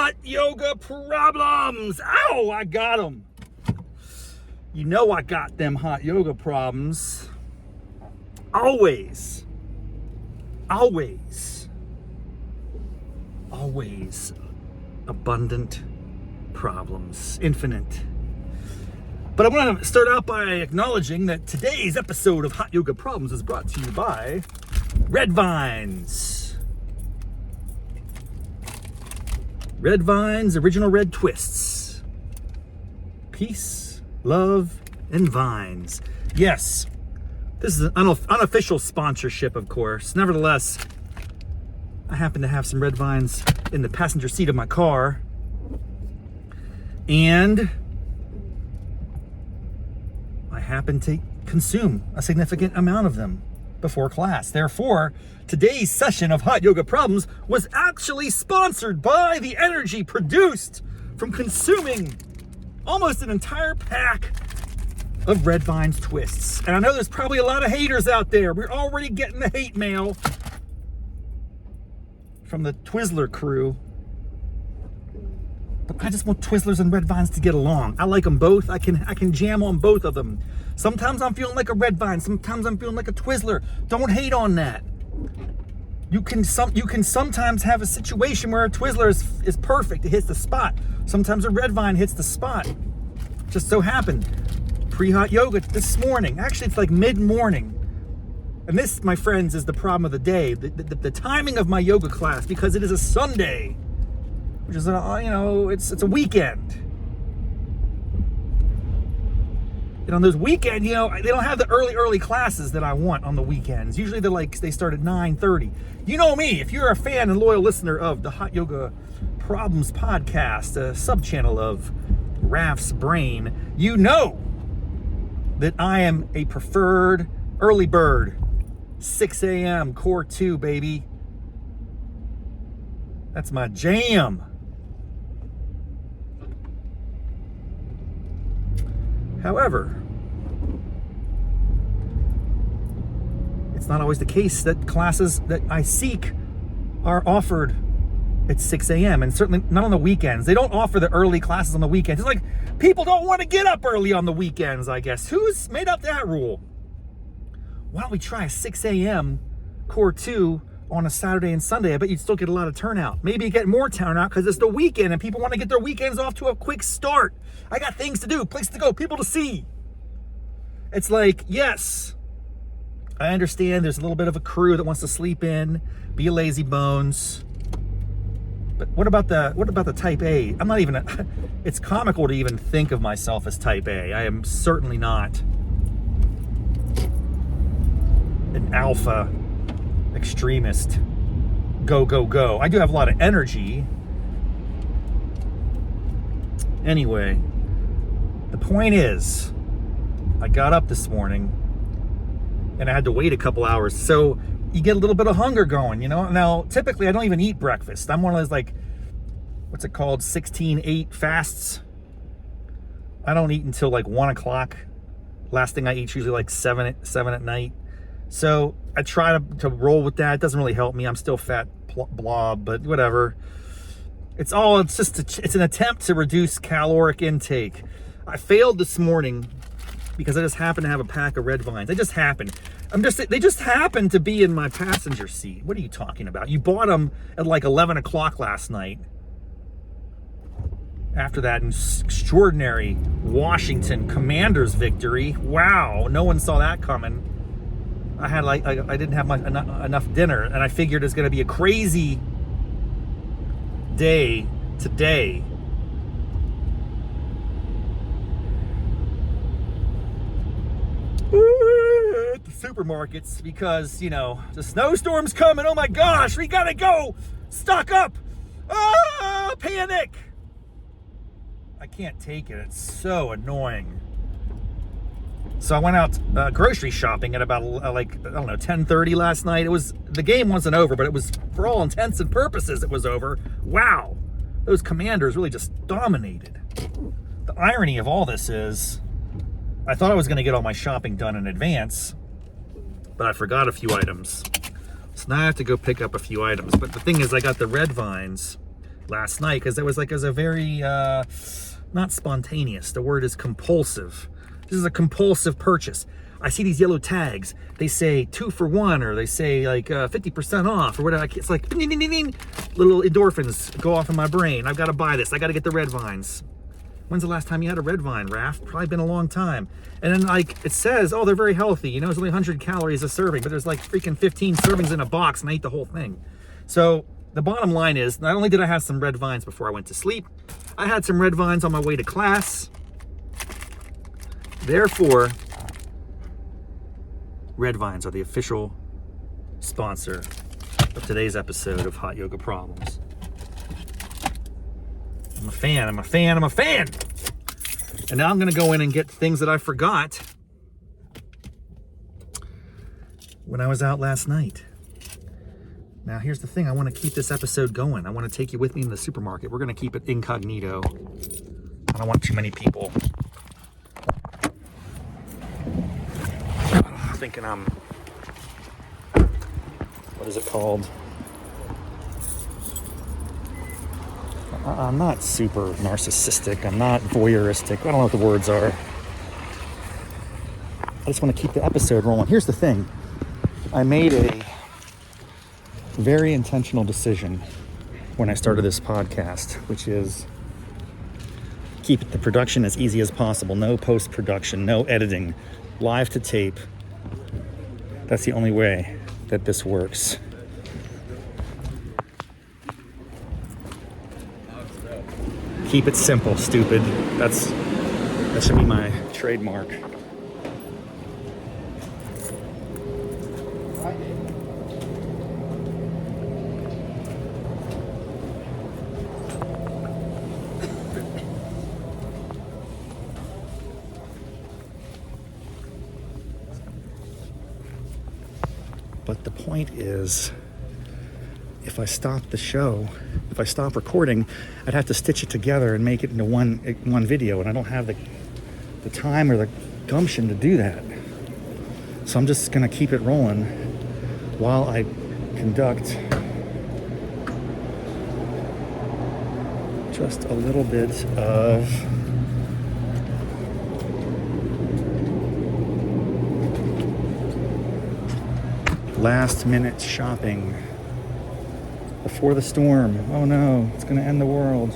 hot yoga problems. Ow, I got them. You know I got them hot yoga problems. Always abundant problems, infinite. But I want to start out by acknowledging that today's episode of Hot Yoga Problems is brought to you by Red Vines. Red Vines Original Red Twists. Peace, love, and vines. Yes, this is an unofficial sponsorship, of course. Nevertheless, I happen to have some Red Vines in the passenger seat of my car. And I happen to consume a significant amount of them before class. Therefore, today's session of Hot Yoga Problems was actually sponsored by the energy produced from consuming almost an entire pack of Red Vines twists. And I know there's probably a lot of haters out there. We're already getting the hate mail from the Twizzler crew. But I just want Twizzlers and Red Vines to get along. I like them both. I can jam on both of them. Sometimes I'm feeling like a Red Vine. Sometimes I'm feeling like a Twizzler. Don't hate on that. You can sometimes have a situation where a Twizzler is perfect. It hits the spot. Sometimes a Red Vine hits the spot. Just so happened. Pre-hot yoga this morning. Actually, it's like mid-morning. And this, my friends, is the problem of the day. The timing of my yoga class, because it is a Sunday. Which is, it's a weekend. And on those weekends, they don't have the early classes that I want on the weekends. Usually they start at 9:30. You know me, if you're a fan and loyal listener of the Hot Yoga Problems podcast, a sub-channel of Raff's brain, you know that I am a preferred early bird. 6 a.m. Core 2, baby. That's my jam. However, it's not always the case that classes that I seek are offered at 6 a.m. and certainly not on the weekends. They don't offer the early classes on the weekends. It's like people don't want to get up early on the weekends, I guess. Who's made up that rule? Why don't we try a 6 a.m. Core 2 on a Saturday and Sunday? I bet you'd still get a lot of turnout. Maybe you get more turnout because it's the weekend and people want to get their weekends off to a quick start. I got things to do, places to go, people to see. It's like, yes, I understand there's a little bit of a crew that wants to sleep in, be a lazy bones. But what about the type A? I'm not even it's comical to even think of myself as type A. I am certainly not an alpha extremist. Go. I do have a lot of energy. Anyway, the point is, I got up this morning and I had to wait a couple hours. So you get a little bit of hunger going, Now, typically I don't even eat breakfast. I'm one of those, what's it called? 16-8 fasts. I don't eat until 1 o'clock. Last thing I eat is usually 7 at night. So I try to roll with that. It doesn't really help me. I'm still fat blob, but whatever. It's an attempt to reduce caloric intake. I failed this morning because I just happened to have a pack of Red Vines. They just happened. They just happened to be in my passenger seat. What are you talking about? You bought them at 11 o'clock last night. After that extraordinary Washington Commanders victory. Wow, no one saw that coming. I had I didn't have enough dinner, and I figured it's going to be a crazy day today. At the supermarkets because the snowstorm's coming. Oh my gosh, we gotta go stock up. Panic. I can't take it. It's so annoying. So I went out grocery shopping at about 10:30 last night. The game wasn't over, but it was, for all intents and purposes, it was over. Wow, those Commanders really just dominated. The irony of all this is, I thought I was going to get all my shopping done in advance, but I forgot a few items. So now I have to go pick up a few items. But the thing is, I got the Red Vines last night because it was a very, not spontaneous. The word is compulsive. This is a compulsive purchase. I see these yellow tags. They say 2 for 1, or they say like 50% off, or whatever. It's like ding, ding, ding, ding. Little endorphins go off in my brain. I've got to buy this. I got to get the red vines. When's the last time you had a red vine, Raff? Probably been a long time. And then like it says, oh, they're very healthy. You know, it's only 100 calories a serving, but there's like freaking 15 servings in a box, and I ate the whole thing. So the bottom line is, not only did I have some red vines before I went to sleep, I had some red vines on my way to class. Therefore, red vines are the official sponsor of today's episode of Hot Yoga Problems. I'm a fan, I'm a fan, I'm a fan! And now I'm gonna go in and get things that I forgot when I was out last night. Now here's the thing, I wanna keep this episode going. I wanna take you with me in the supermarket. We're gonna keep it incognito. I don't want too many people thinking I'm, what is it called? I'm not super narcissistic. I'm not voyeuristic. I don't know what the words are. I just want to keep the episode rolling. Here's the thing. I made a very intentional decision when I started this podcast, which is keep the production as easy as possible. No post-production, no editing, live to tape. That's the only way that this works. Keep it simple, stupid. That should be my trademark. But the point is, if I stop the show, if I stop recording, I'd have to stitch it together and make it into one video, and I don't have the time or the gumption to do that. So I'm just gonna keep it rolling while I conduct just a little bit of last minute shopping before the storm. Oh no, it's gonna end the world.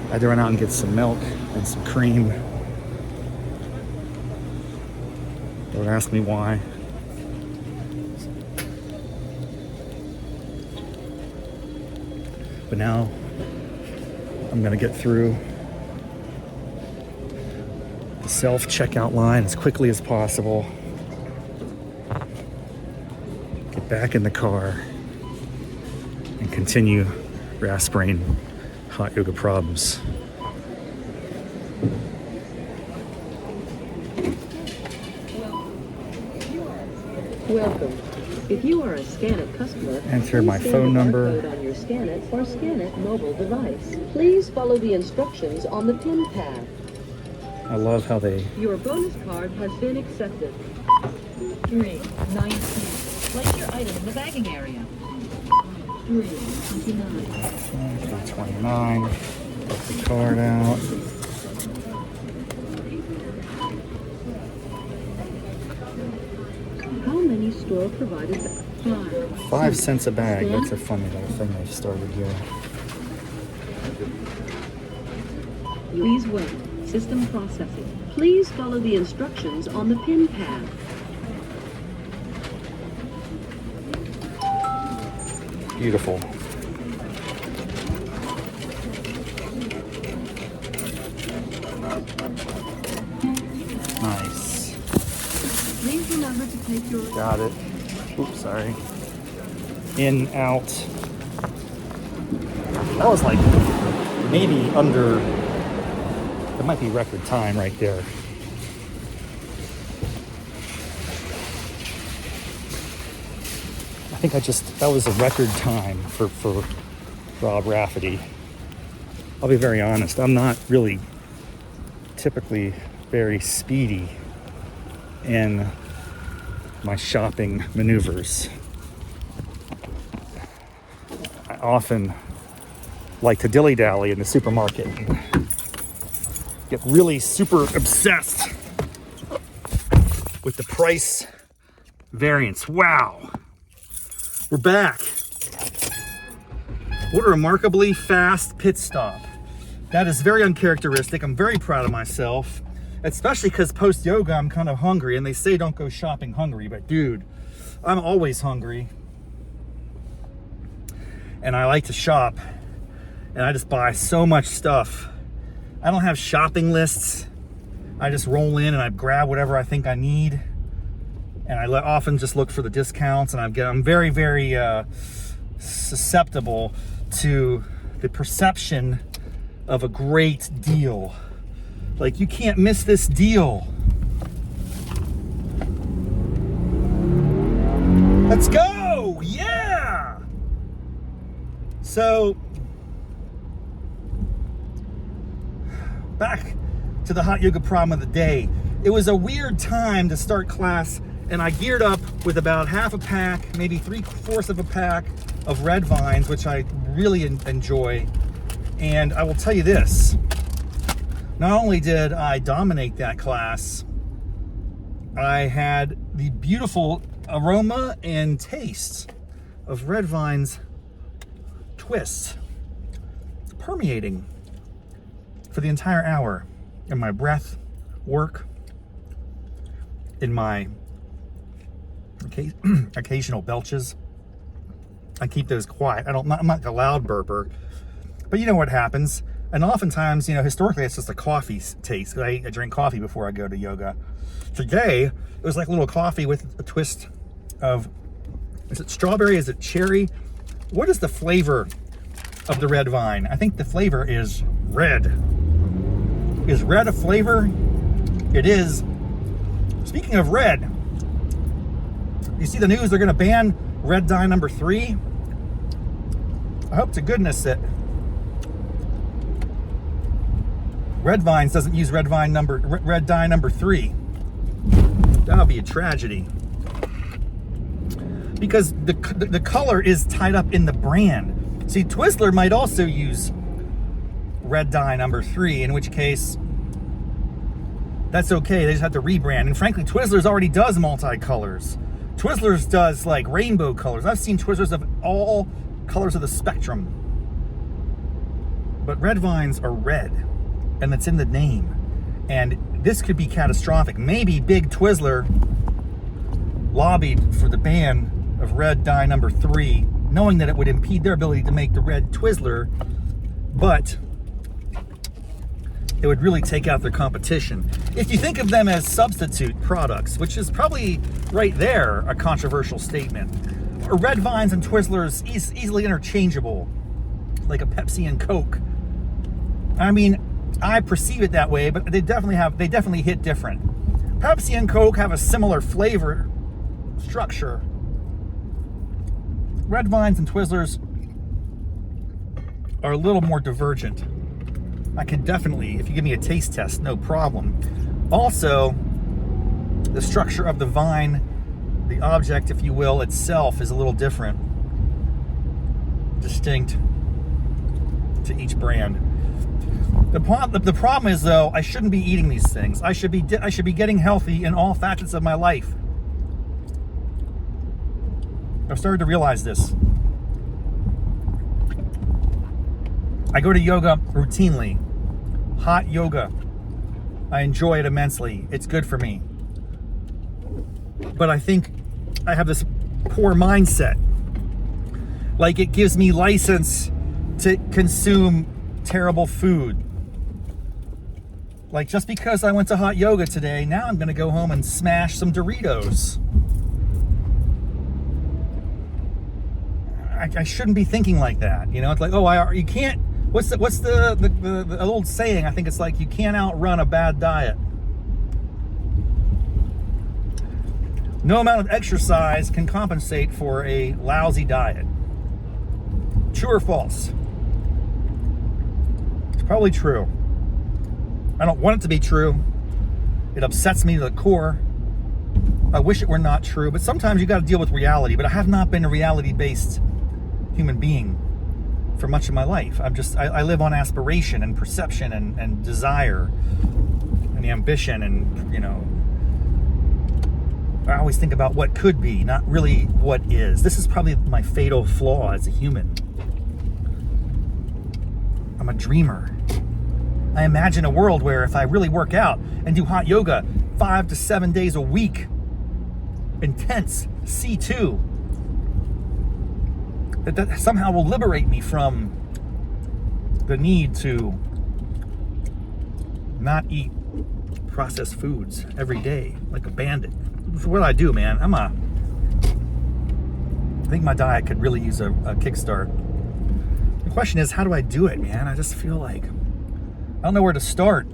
I had to run out and get some milk and some cream. Don't ask me why. But now I'm gonna get through the self-checkout line as quickly as possible. Get back in the car and continue Raff's brain hot yoga problems. Welcome. If you are a ScanIt customer, enter my phone number on your ScanIt or ScanIt mobile device. Please follow the instructions on the pin pad. I love how they... Your bonus card has been accepted. 319. Place your item in the bagging area. 329. 329. Put the card out. How many store provided? 5 cents a bag. That's a funny little thing they've started here. Please wait. System processing. Please follow the instructions on the pin pad. Beautiful. Nice. Please remember to take your... Got it. Oops, sorry. In, out. That was like maybe under... That might be record time right there. I think that was a record time for Rob Rafferty. I'll be very honest, I'm not really typically very speedy in my shopping maneuvers. I often like to dilly-dally in the supermarket. Get really super obsessed with the price variance. Wow. We're back. What a remarkably fast pit stop. That is very uncharacteristic. I'm very proud of myself, especially because post-yoga I'm kind of hungry, and they say don't go shopping hungry, but dude, I'm always hungry. And I like to shop, and I just buy so much stuff. I don't have shopping lists. I just roll in and I grab whatever I think I need, and I often just look for the discounts, and I'm very, very susceptible to the perception of a great deal. Like, you can't miss this deal. Let's go! Yeah! So, back to the hot yoga problem of the day. It was a weird time to start class, and I geared up with about half a pack, maybe 3/4 of a pack of red vines, which I really enjoy. And I will tell you this, not only did I dominate that class, I had the beautiful aroma and taste of red vines twist permeating for the entire hour in my breath, work, in my occasional belches. I keep those quiet. I'm not a loud burper, but you know what happens. And oftentimes, historically, it's just a coffee taste. I drink coffee before I go to yoga. Today, it was like a little coffee with a twist of, is it strawberry? Is it cherry? What is the flavor of the red vine? I think the flavor is red. Is red a flavor? It is. Speaking of red, you see the news, they're going to ban red dye number 3. I hope to goodness that Red Vines doesn't use red dye number 3. That would be a tragedy, because the color is tied up in the brand. See, Twizzler might also use red dye number 3, in which case that's okay. They just have to rebrand. And frankly, Twizzlers already does multicolors. Twizzlers does like rainbow colors. I've seen Twizzlers of all colors of the spectrum. But red vines are red, and that's in the name. And this could be catastrophic. Maybe Big Twizzler lobbied for the ban of red dye number 3, knowing that it would impede their ability to make the red Twizzler, but it would really take out their competition. If you think of them as substitute products, which is probably right there a controversial statement. Red Vines and Twizzlers easily interchangeable, like a Pepsi and Coke. I mean, I perceive it that way, but they definitely hit different. Pepsi and Coke have a similar flavor structure. Red Vines and Twizzlers are a little more divergent. I can definitely, if you give me a taste test, no problem. Also, the structure of the vine, the object, if you will, itself is a little different, distinct to each brand. The problem is, though, I shouldn't be eating these things. I should be getting healthy in all facets of my life. I've started to realize this. I go to yoga routinely. Hot yoga. I enjoy it immensely. It's good for me. But I think I have this poor mindset. Like, it gives me license to consume terrible food. Like, just because I went to hot yoga today, now I'm going to go home and smash some Doritos. I shouldn't be thinking like that. It's like, oh, you can't. What's the old saying? I think it's like, you can't outrun a bad diet. No amount of exercise can compensate for a lousy diet. True or false? It's probably true. I don't want it to be true, It upsets me to the core. I wish it were not true, but sometimes you got to deal with reality. But I have not been a reality-based human being for much of my life. I live on aspiration and perception and desire and ambition, and I always think about what could be, not really what is. This is probably my fatal flaw as a human. I'm a dreamer. I imagine a world where if I really work out and do hot yoga 5 to 7 days a week, intense C2, that somehow will liberate me from the need to not eat processed foods every day like a bandit. What do I do, man? I think my diet could really use a kickstart. The question is, how do I do it, man? I just feel like I don't know where to start.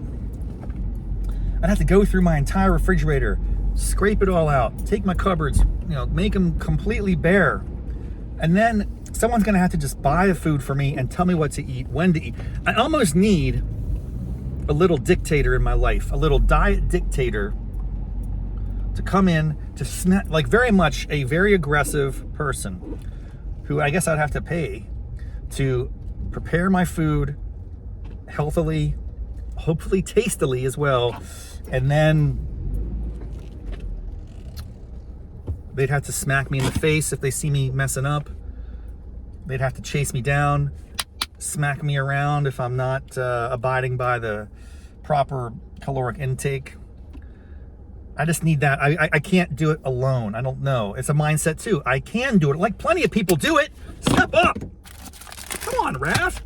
I'd have to go through my entire refrigerator, scrape it all out, take my cupboards, make them completely bare. And then someone's gonna have to just buy the food for me and tell me what to eat, when to eat. I almost need a little dictator in my life, a little diet dictator to come in to snap, like very much a very aggressive person who I guess I'd have to pay to prepare my food healthily, hopefully tastily as well, and then they'd have to smack me in the face if they see me messing up. They'd have to chase me down, smack me around if I'm not abiding by the proper caloric intake. I just need that. I can't do it alone. I don't know. It's a mindset too. I can do it. Like plenty of people do it. Step up. Come on, Raff.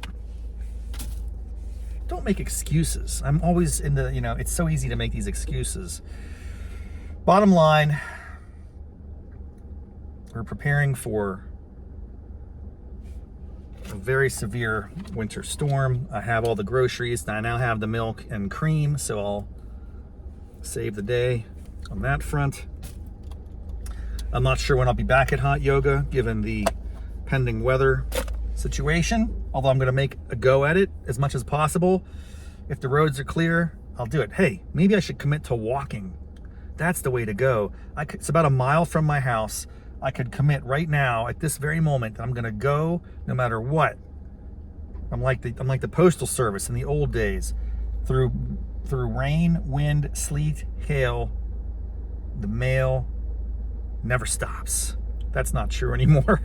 Don't make excuses. I'm always in the, it's so easy to make these excuses. Bottom line, we're preparing for a very severe winter storm. I have all the groceries. I now have the milk and cream, so I'll save the day on that front. I'm not sure when I'll be back at hot yoga, given the pending weather situation, although I'm going to make a go at it as much as possible. If the roads are clear, I'll do it. Hey, maybe I should commit to walking. That's the way to go. It's about a mile from my house. I could commit right now at this very moment that I'm going to go no matter what. I'm like the postal service in the old days. Through rain, wind, sleet, hail, the mail never stops. That's not true anymore.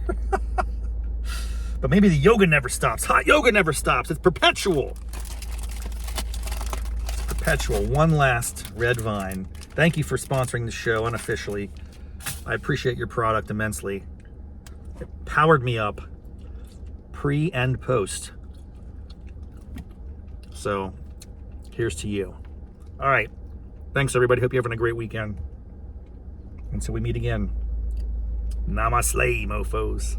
But maybe the yoga never stops. Hot yoga never stops. It's perpetual. It's perpetual. One last red vine. Thank you for sponsoring the show unofficially. I appreciate your product immensely. It powered me up pre and post. So here's to you. All right. Thanks, everybody. Hope you're having a great weekend. Until we meet again. Namaste, mofos.